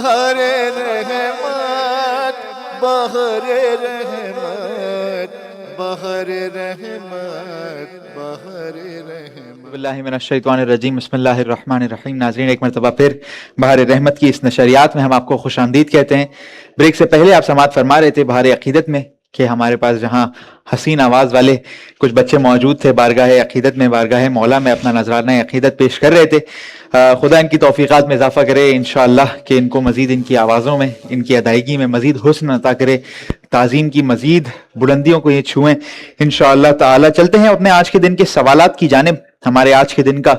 بہر رحمت بہر رحمت بہر رحمت بہر رحمت۔ باللہ من الشیطان الرجیم، بسم اللہ الرحمن الرحیم۔ ناظرین، ایک مرتبہ پھر بہار رحمت کی اس نشریات میں ہم آپ کو خوش آمدید کہتے ہیں۔ بریک سے پہلے آپ سماعت فرما رہے تھے بہار عقیدت میں کہ ہمارے پاس جہاں حسین آواز والے کچھ بچے موجود تھے بارگاہ عقیدت میں، بارگاہ مولا میں اپنا نذرانہ عقیدت پیش کر رہے تھے۔ خدا ان کی توفیقات میں اضافہ کرے انشاءاللہ، کہ ان کو مزید ان کی آوازوں میں، ان کی ادائیگی میں مزید حسن عطا کرے، تعظیم کی مزید بلندیوں کو یہ چھوئیں انشاءاللہ تعالی۔ چلتے ہیں اپنے آج کے دن کے سوالات کی جانب۔ ہمارے آج کے دن کا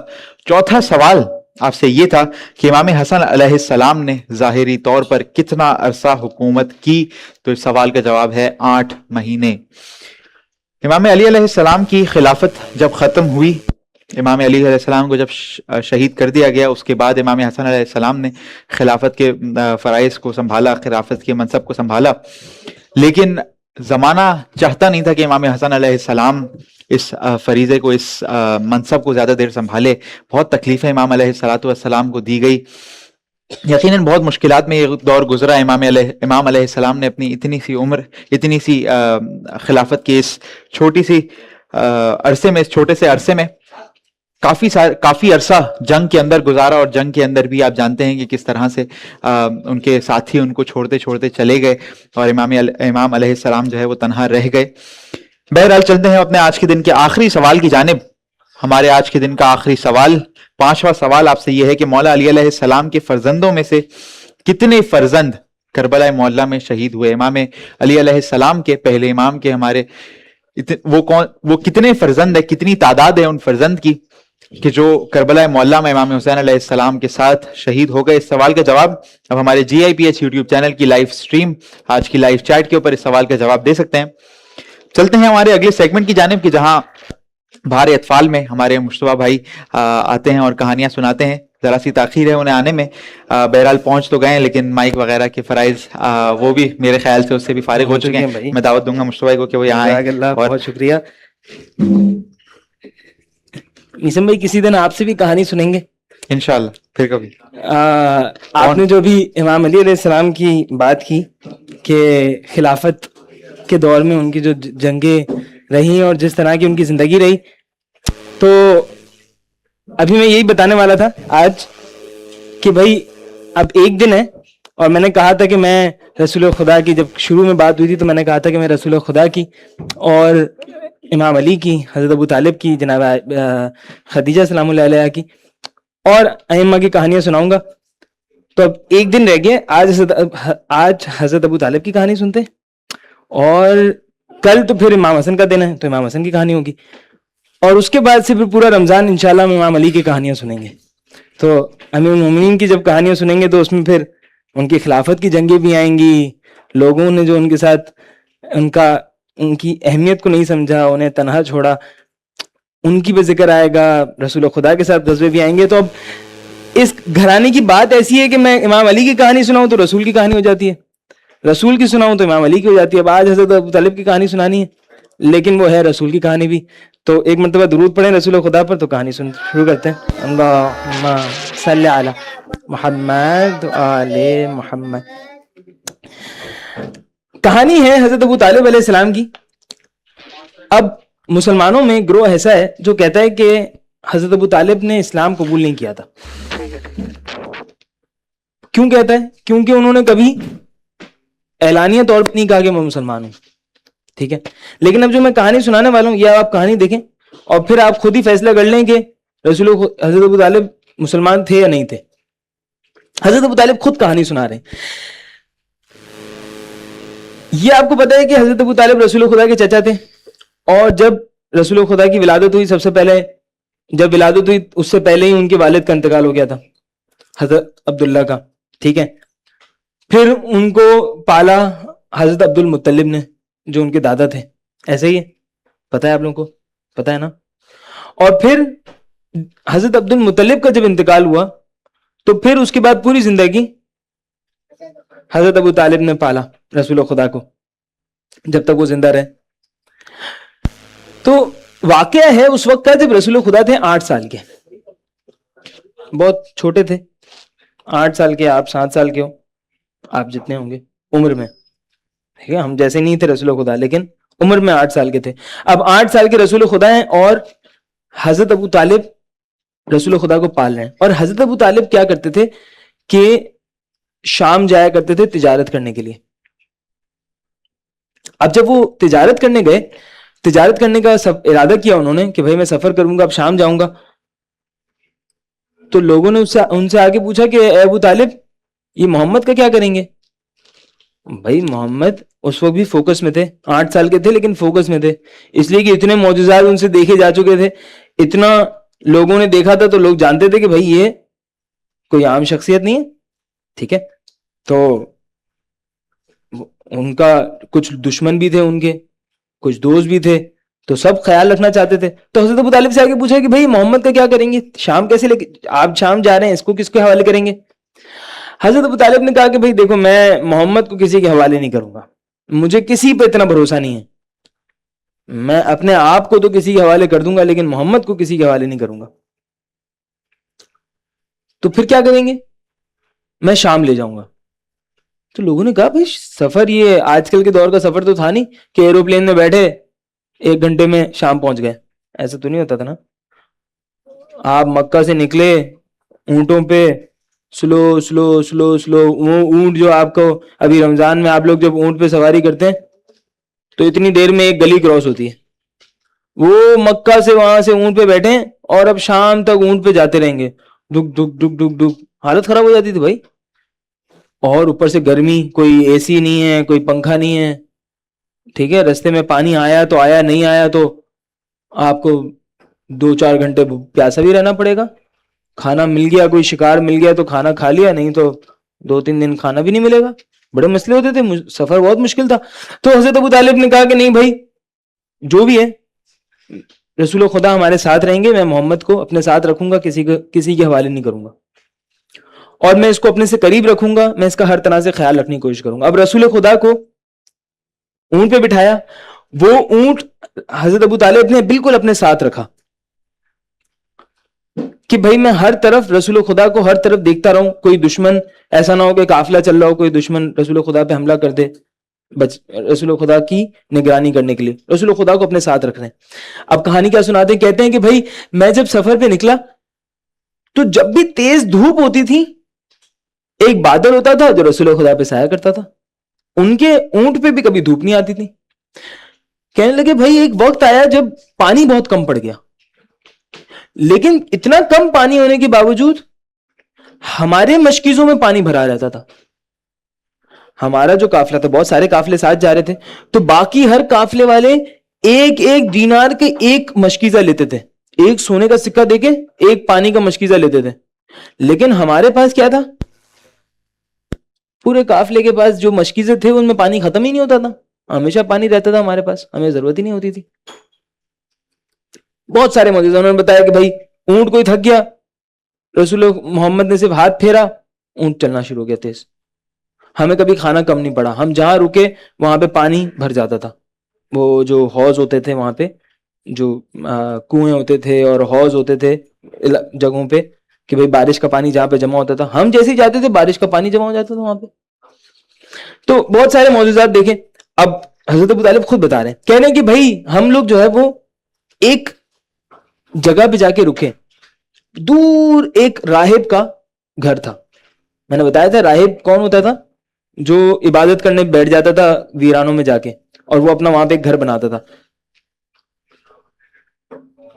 چوتھا سوال آپ سے یہ تھا کہ امام حسن علیہ السلام نے ظاہری طور پر کتنا عرصہ حکومت کی؟ تو اس سوال کا جواب ہے 8 مہینے۔ امام علی علیہ السلام کی خلافت جب ختم ہوئی، امام علی علیہ السلام کو جب شہید کر دیا گیا، اس کے بعد امام حسن علیہ السلام نے خلافت کے فرائض کو سنبھالا، خلافت کے منصب کو سنبھالا، لیکن زمانہ چاہتا نہیں تھا کہ امام حسن علیہ السلام اس فریضے کو، اس منصب کو زیادہ دیر سنبھالے۔ بہت تکلیفیں امام علیہ السلام کو دی گئی، یقیناً بہت مشکلات میں یہ دور گزرا۔ امام علیہ السلام نے اپنی اتنی سی عمر، اتنی سی خلافت کے اس چھوٹی سی عرصے میں، اس چھوٹے سے عرصے میں کافی عرصہ جنگ کے اندر گزارا، اور جنگ کے اندر بھی آپ جانتے ہیں کہ کس طرح سے ان کے ساتھی ان کو چھوڑتے چھوڑتے چلے گئے، اور امام علیہ السلام جو ہے وہ تنہا رہ گئے۔ بہرحال چلتے ہیں اپنے آج کے دن کے آخری سوال کی جانب۔ ہمارے آج کے دن کا آخری سوال، 5واں سوال آپ سے یہ ہے کہ مولا علی علیہ السلام کے فرزندوں میں سے کتنے فرزند کربلا معلیٰ میں شہید ہوئے؟ امام علی علیہ السلام کے پہلے امام کے ہمارے وہ کتنے فرزند ہیں، کتنی تعداد ہے ان فرزند کی کہ جو کربلا معلیٰ میں امام حسین علیہ السلام کے ساتھ شہید ہو گئے؟ اس سوال کا جواب اب ہمارے GIPH یوٹیوب چینل کی لائیو سٹریم، آج کی لائیو چیٹ کے اوپر اس سوال کا جواب دے سکتے ہیں۔ چلتے ہیں ہمارے اگلے سیگمنٹ کی جانب، کہ جہاں بہار اطفال میں ہمارے مشتبہ بھائی آتے ہیں اور کہانیاں سناتے ہیں۔ ذرا سی تاخیر ہے انہیں آنے میں، بہرحال پہنچ تو گئے ہیں، لیکن مائک وغیرہ کے فرائض وہ بھی میرے خیال سے اس سے بھی فارغ ہو چکے ہیں۔ میں دعوت دوں گا مشتبہ بھائی کو کہ وہ یہاں آئیں۔ بہت شکریہ نیسم بھائی، کسی دن آپ سے بھی کہانی سنیں گے انشاءاللہ، پھر کبھی۔ آپ نے جو بھی امام علی علیہ السلام کی بات کی کہ خلافت کے دور میں ان کی جو جنگیں رہی اور جس طرح کی ان کی زندگی رہی، تو ابھی میں یہی بتانے والا تھا آج کہ بھائی اب ایک دن ہے، اور میں نے کہا تھا کہ میں رسول خدا کی، جب شروع میں بات ہوئی تھی تو میں نے کہا تھا کہ میں رسول خدا کی اور امام علی کی، حضرت ابو طالب کی، جناب خدیجہ سلام اللہ علیہ کی اور ائمہ کی کہانیاں سناؤں گا۔ تو اب ایک دن رہ گیا، آج حضرت ابو طالب کی کہانی سنتے، اور کل تو پھر امام حسن کا دن ہے تو امام حسن کی کہانی ہوگی، اور اس کے بعد سے پھر پورا رمضان انشاءاللہ ہم امام علی کی کہانیاں سنیں گے۔ تو امیر المومنین کی جب کہانیاں سنیں گے تو اس میں پھر ان کی خلافت کی جنگیں بھی آئیں گی، لوگوں نے جو ان کے ساتھ ان کی اہمیت کو نہیں سمجھا، انہیں تنہا چھوڑا، ان کی بھی ذکر آئے گا، رسول خدا کے ساتھ غزوے بھی آئیں گے۔ تو اب اس گھرانے کی بات ایسی ہے کہ میں امام علی کی کہانی سناؤں تو رسول کی کہانی ہو جاتی ہے، رسول کی سناؤں تو امام علی کی ہو جاتی ہے۔ اب آج حضرت ابو طالب کی کہانی سنانی ہے، لیکن وہ ہے رسول کی کہانی بھی، تو ایک مرتبہ درود پڑھیں رسول خدا پر، تو کہانی شروع کرتے ہیں۔ اللہم صلی علی محمد آل محمد۔ کہانی ہے حضرت ابو طالب علیہ السلام کی۔ اب مسلمانوں میں گروہ ایسا ہے جو کہتا ہے کہ حضرت ابو طالب نے اسلام قبول نہیں کیا تھا۔ کیوں کہتا ہے؟ کیونکہ انہوں نے کبھی اعلانیہ طور پر نہیں کہا کہ میں مسلمان ہوں، ٹھیک ہے؟ لیکن اب جو میں کہانی سنانے والا ہوں، یہ آپ کہانی دیکھیں اور پھر آپ خود ہی فیصلہ کر لیں کہ حضرت ابو طالب مسلمان تھے یا نہیں تھے۔ حضرت ابو طالب خود کہانی سنا رہے ہیں۔ یہ آپ کو پتا ہے کہ حضرت ابو طالب رسول خدا کے چچا تھے، اور جب رسول خدا کی ولادت ہوئی، سب سے پہلے جب ولادت ہوئی اس سے پہلے ہی ان کے والد کا انتقال ہو گیا تھا، حضرت عبداللہ کا، ٹھیک ہے؟ پھر ان کو پالا حضرت عبد المطلب نے، جو ان کے دادا تھے، ایسے ہی ہے، پتہ ہے آپ لوگوں کو، پتہ ہے نا؟ اور پھر حضرت عبد المطلب کا جب انتقال ہوا تو پھر اس کے بعد پوری زندگی حضرت ابو طالب نے پالا رسول خدا کو جب تک وہ زندہ رہے۔ تو واقعہ ہے اس وقت کا جب رسول خدا تھے 8 سال کے، بہت چھوٹے تھے، 8 سال کے، آپ 7 سال کے ہو، آپ جتنے ہوں گے عمر میں, ٹھیک ہے, ہم جیسے نہیں تھے رسول خدا, لیکن عمر میں 8 سال کے تھے. اب 8 سال کے رسول خدا ہیں اور حضرت ابو طالب رسول خدا کو پال رہے ہیں. اور حضرت ابو طالب کیا کرتے تھے کہ شام جایا کرتے تھے تجارت کرنے کے لیے. اب جب وہ تجارت کرنے گئے, تجارت کرنے کا سب ارادہ کیا انہوں نے کہ بھائی میں سفر کروں گا, اب شام جاؤں گا, تو لوگوں نے ان سے آگے پوچھا کہ اے ابو طالب یہ محمد کا کیا کریں گے؟ بھائی محمد اس وقت بھی فوکس میں تھے, 8 سال کے تھے لیکن فوکس میں تھے, اس لیے کہ اتنے معجزات ان سے دیکھے جا چکے تھے, اتنا لوگوں نے دیکھا تھا, تو لوگ جانتے تھے کہ بھائی یہ کوئی عام شخصیت نہیں ہے. ٹھیک ہے, تو ان کا کچھ دشمن بھی تھے, ان کے کچھ دوست بھی تھے, تو سب خیال رکھنا چاہتے تھے. تو حضرت ابو طالب سے آگے پوچھا کہ بھائی محمد کا کیا کریں گے, شام کیسے لے کے, آپ شام جا رہے ہیں, اس کو کس کے حوالے کریں گے؟ حضرت ابو طالب نے کہا کہ بھائی دیکھو میں محمد کو کسی کے حوالے نہیں کروں گا, مجھے کسی پہ اتنا بھروسہ نہیں ہے, میں اپنے آپ کو تو کسی کے حوالے کر دوں گا لیکن محمد کو کسی کے حوالے نہیں کروں گا. تو پھر کیا کریں گے؟ میں شام لے جاؤں گا. تو لوگوں نے کہا بھائی سفر یہ آج کل کے دور کا سفر تو تھا نہیں کہ ایروپلین میں بیٹھے 1 گھنٹے میں شام پہنچ گئے, ایسا تو نہیں ہوتا تھا نا. آپ مکہ سے نکلے اونٹوں پہ, سلو سلو سلو سلو, وہ اونٹ جو آپ کو ابھی رمضان میں آپ لوگ جب اونٹ پہ سواری کرتے ہیں تو اتنی دیر میں ایک گلی کراس ہوتی ہے, وہ مکہ سے وہاں سے اونٹ پہ بیٹھے اور اب شام تک اونٹ پہ جاتے رہیں گے, ڈک ڈک ڈک ڈک ڈک, حالت خراب ہو جاتی تھی بھائی. اور اوپر سے گرمی, کوئی اے سی نہیں ہے, کوئی پنکھا نہیں ہے, ٹھیک ہے, رستے میں پانی آیا تو آیا, نہیں آیا تو آپ کو 2-4 گھنٹے پیاسا بھی رہنا پڑے گا. کھانا مل گیا, کوئی شکار مل گیا تو کھانا کھا لیا, نہیں تو 2-3 دن کھانا بھی نہیں ملے گا. بڑے مسئلے ہوتے تھے, سفر بہت مشکل تھا. تو حضرت ابو طالب نے کہا کہ نہیں بھائی جو بھی ہے رسول خدا ہمارے ساتھ رہیں گے, میں محمد کو اپنے ساتھ رکھوں گا, کسی کے حوالے نہیں کروں گا, اور میں اس کو اپنے سے قریب رکھوں گا, میں اس کا ہر طرح سے خیال رکھنے کی کوشش کروں گا. اب رسول خدا کو اونٹ پہ بٹھایا, وہ اونٹ حضرت ابو طالب نے بالکل اپنے ساتھ رکھا کہ بھائی میں ہر طرف رسول خدا کو ہر طرف دیکھتا رہوں, کوئی دشمن ایسا نہ ہو کہ قافلہ چل رہا ہو, کوئی دشمن رسول خدا پہ حملہ کر دے, رسول خدا کی نگرانی کرنے کے لیے رسول خدا کو اپنے ساتھ رکھ رہے ہیں. اب کہانی کیا سناتے ہیں, کہتے ہیں کہ بھائی میں جب سفر پہ نکلا تو جب بھی تیز دھوپ ہوتی تھی ایک بادل ہوتا تھا جو رسول خدا پہ سایہ کرتا تھا, ان کے اونٹ پہ بھی کبھی دھوپ نہیں آتی تھی. کہنے لگے بھائی ایک وقت آیا جب پانی بہت کم پڑ گیا, لیکن اتنا کم پانی ہونے کے باوجود ہمارے مشکیزوں میں پانی بھرا رہتا تھا. ہمارا جو قافلہ تھا, بہت سارے قافلے ساتھ جا رہے تھے, تو باقی ہر قافلے والے ایک ایک دینار کے ایک مشکیزہ لیتے تھے, ایک سونے کا سکہ دے کے ایک پانی کا مشکیزہ لیتے تھے. لیکن ہمارے پاس کیا تھا, پورے قافلے کے پاس جو مشکیزیں تھے ان میں پانی ختم ہی نہیں ہوتا تھا, ہمیشہ پانی رہتا تھا ہمارے پاس, ہمیں ضرورت ہی نہیں ہوتی تھی. بہت سارے معجزے انہوں نے بتایا کہ بھائی اونٹ کوئی تھک گیا, رسول محمد نے صرف ہاتھ پھیرا, اونٹ چلنا شروع ہو گیا تیز. ہمیں کبھی کھانا کم نہیں پڑا, ہم جہاں رکے وہاں پہ پانی بھر جاتا تھا. وہ جو حوض ہوتے تھے وہاں پہ, جو کنویں ہوتے تھے اور حوض ہوتے تھے جگہوں پہ, کہ بھئی بارش کا پانی جہاں پہ جمع ہوتا تھا, ہم جیسے ہی جاتے تھے بارش کا پانی جمع ہو جاتا تھا وہاں پہ. تو بہت سارے معجزات دیکھیں. اب حضرت ابو طالب خود بتا رہے ہیں, کہہ رہے ہیں کہ بھائی ہم لوگ جو ہے وہ ایک جگہ پہ جا کے رکے, دور ایک راہب کا گھر تھا. میں نے بتایا تھا راہب کون ہوتا تھا, جو عبادت کرنے بیٹھ جاتا تھا ویرانوں میں جا کے, اور وہ اپنا وہاں پہ ایک گھر بناتا تھا.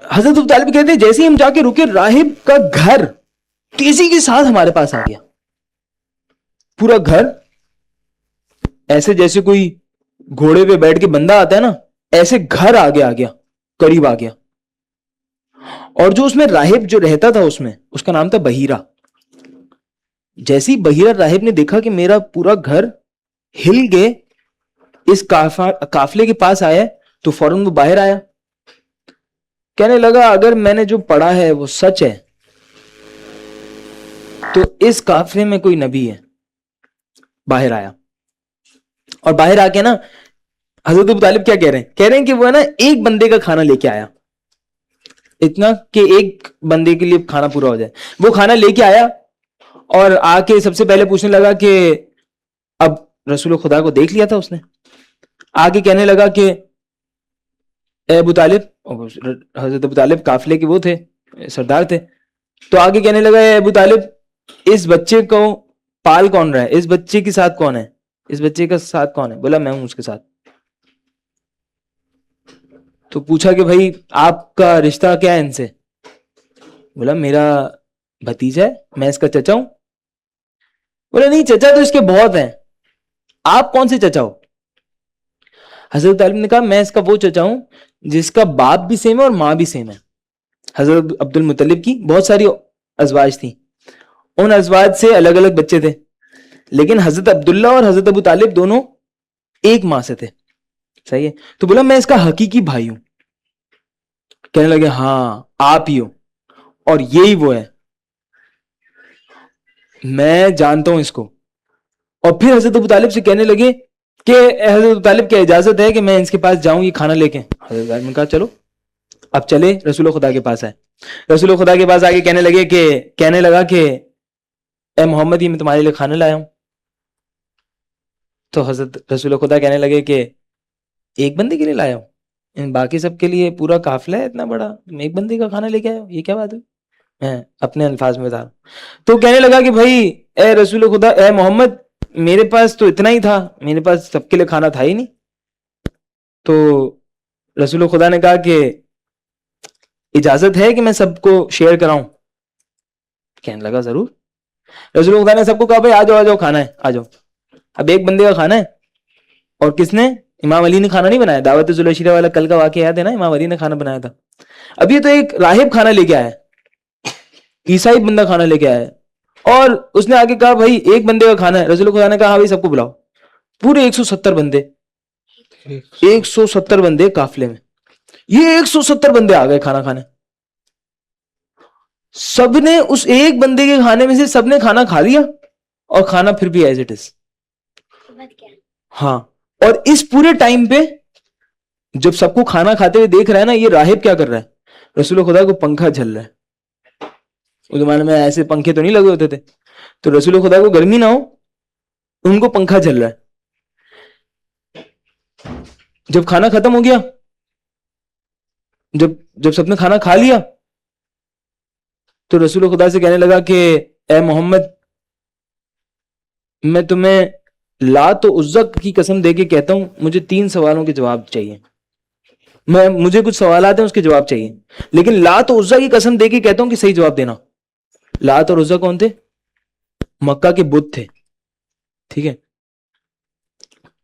حضرت ابو طالب کہتے ہیں جیسے ہی ہم جا کے رکے, راہب کا گھر تیزی کے ساتھ ہمارے پاس آ گیا. پورا گھر ایسے جیسے کوئی گھوڑے پہ بیٹھ کے بندہ آتا ہے نا, ایسے گھر آگے آ گیا, قریب آ گیا. اور جو اس میں راہب جو رہتا تھا اس کا نام تھا بحیرہ. جیسے ہی بحیرہ راہب نے دیکھا کہ میرا پورا گھر ہل گئے, اس قافلے کے پاس آیا, تو فوراً وہ باہر آیا. کہنے لگا اگر میں نے جو پڑھا ہے وہ سچ ہے تو اس قافلے میں کوئی نبی ہے. باہر آیا, اور باہر آ کے نا حضرت ابو طالب کیا کہہ رہے ہیں, کہہ رہے ہیں کہ وہ ہے نا ایک بندے کا کھانا لے کے آیا, اتنا کہ ایک بندے کے لیے کھانا پورا ہو جائے. وہ کھانا لے کے آیا اور آ کے سب سے پہلے پوچھنے لگا کہ اب رسول خدا کو دیکھ لیا تھا اس نے, آگے کہنے لگا کہ اے ابو طالب, حضرت ابو طالب قافلے کے وہ تھے, سردار تھے, تو آگے کہنے لگا اے ابو طالب, اس بچے کو پال کون رہا ہے, اس بچے کے ساتھ کون ہے, اس بچے کا ساتھ کون ہے؟ بولا میں ہوں اس کے ساتھ. تو پوچھا کہ بھائی آپ کا رشتہ کیا ہے ان سے؟ بولا میرا بھتیجا ہے, میں اس کا چچا ہوں. بولا نہیں, چچا تو اس کے بہت ہیں, آپ کون سے چچا ہو؟ حضرت طالب نے کہا میں اس کا وہ چچا ہوں جس کا باپ بھی سیم ہے اور ماں بھی سیم ہے. حضرت عبد المطلب کی بہت ساری ازواج تھیں, ان ازواج سے الگ الگ بچے تھے, لیکن حضرت عبداللہ اور حضرت ابو طالب دونوں ایک ماں سے تھے. صحیح ہے. تو بولا میں اس کا حقیقی بھائی ہوں. کہنے لگے ہاں آپ ہی ہو, اور یہی وہ ہے, میں جانتا ہوں اس کو. اور پھر حضرت ابو طالب سے کہنے لگے کہ حضرت ابو طالب کیا اجازت ہے کہ میں اس کے پاس جاؤں یہ کھانا لے کے؟ حضرت طالب نے کہا چلو. اب چلے رسول خدا کے پاس آئے. رسول خدا کے پاس آگے کہنے لگا کہ اے محمد, یہ میں تمہارے لیے کھانا لایا ہوں. تو حضرت رسول خدا کہنے لگے کہ ایک بندے کے لیے لایا ہوں, باقی سب کے لیے پورا قافلہ ہے اتنا بڑا, تم ایک بندے کا کھانا لے کے آئے ہو, یہ کیا بات ہے؟ میں اپنے الفاظ میں بتا رہا ہوں. تو کہنے لگا کہ بھائی اے رسول خدا, اے محمد, میرے پاس تو اتنا ہی تھا, میرے پاس سب کے لیے کھانا تھا ہی نہیں. تو رسول خدا نے کہا کہ اجازت ہے کہ میں سب کو شیئر کراؤں؟ کہنے لگا ضرور. رسول خدا نے سب کو کہا بھائی آ جاؤ کھانا ہے, آ جاؤ. اب ایک بندے کا کھانا ہے, اور کس نے؟ امام علی نے کھانا نہیں بنایا. دعوت ذوالعشرہ والا کل کا واقعہ یاد ہے نا, امام علی نے کھانا بنایا تھا. اب یہ تو ایک راہب کھانا لے کے آیا, عیسائی بندہ کھانا لے کے آیا, اور اس نے آگے کہا بھائی ایک بندے کا کھانا ہے. رسول خدا نے کہا ہاں بھائی سب کو بلاؤ. پورے 170 بندے, 170 بندے قافلے میں, یہ 170 بندے آ گئے کھانا کھانے. سب نے اس ایک بندے کے کھانے میں سے سب نے کھانا کھا لیا, اور کھانا پھر بھی ایز اٹ از. ہاں, اور اس پورے ٹائم پہ جب سب کو کھانا کھاتے ہوئے دیکھ رہا ہے نا, یہ راہب کیا کر رہا ہے؟ رسول خدا کو پنکھا جھل رہا ہے. اس زمانے میں ایسے پنکھے تو نہیں لگے ہوتے تھے, تو رسول خدا کو گرمی نہ ہو, ان کو پنکھا جھل رہا ہے. جب کھانا ختم ہو گیا, جب سب نے کھانا کھا لیا, تو رسول خدا سے کہنے لگا کہ اے محمد, میں تمہیں لات و عزا کی قسم دے کے کہتا ہوں, مجھے 3 سوالوں کے جواب چاہیے. مجھے کچھ سوالات ہیں اس کے جواب چاہیے, لیکن لات و عزا کی قسم دے کے کہتا ہوں کہ صحیح جواب دینا. لات اور عزا کون تھے؟ مکہ کے بت تھے, ٹھیک ہے.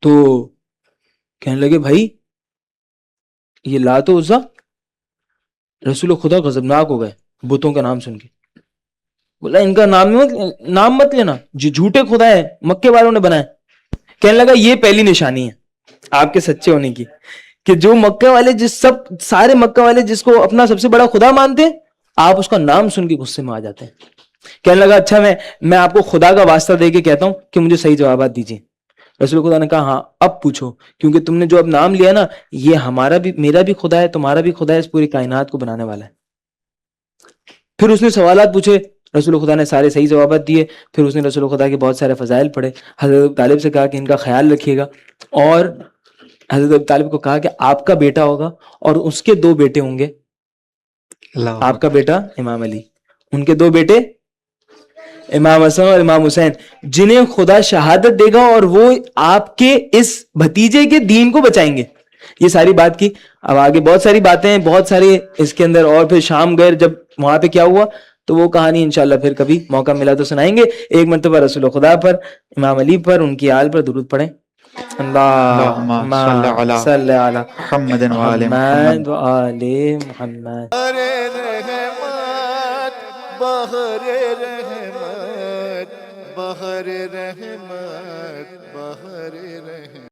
تو کہنے لگے بھائی یہ لات و عزا. رسول خدا غضبناک ہو گئے بتوں کا نام سن کے. بولا ان کا نام مت لینا, جو جھوٹے خدا ہے مکے والوں نے بنائے. کہنے لگا یہ پہلی نشانی ہے آپ کے سچے ہونے کی, کہ جو مکہ والے سارے مکہ والے جس کو اپنا سب سے بڑا خدا مانتے ہیں, آپ اس کا نام سن کے غصے میں آ جاتے ہیں. کہنے لگا اچھا میں آپ کو خدا کا واسطہ دے کے کہتا ہوں کہ مجھے صحیح جوابات دیجیے. رسول خدا نے کہا ہاں اب پوچھو, کیونکہ تم نے جو اب نام لیا نا, یہ میرا بھی خدا ہے, تمہارا بھی خدا ہے, اس پوری کائنات کو بنانے والا ہے. پھر اس نے سوالات پوچھے, رسول خدا نے سارے صحیح جوابات دیے. پھر اس نے رسول خدا کے بہت سارے فضائل پڑھے. حضرت طالب سے کہا کہ ان کا خیال رکھیے گا, اور حضرت طالب کو کہا کہ آپ کا بیٹا ہوگا اور اس کے 2 بیٹے ہوں گے. آپ کا بیٹا امام علی, ان کے 2 بیٹے امام حسن اور امام حسین, جنہیں خدا شہادت دے گا, اور وہ آپ کے اس بھتیجے کے دین کو بچائیں گے. یہ ساری بات کی. اب آگے بہت ساری باتیں ہیں, بہت ساری اس کے اندر. اور پھر شام گئے, جب وہاں پہ کیا ہوا تو وہ کہانی انشاءاللہ پھر کبھی موقع ملا تو سنائیں گے. ایک مرتبہ رسول خدا پر, امام علی پر, ان کی آل پر درود پڑھیں. اللہم صلی علی محمد وآل محمد وآل محمد. بہر رحمت بہر رحمت بہر رحمت.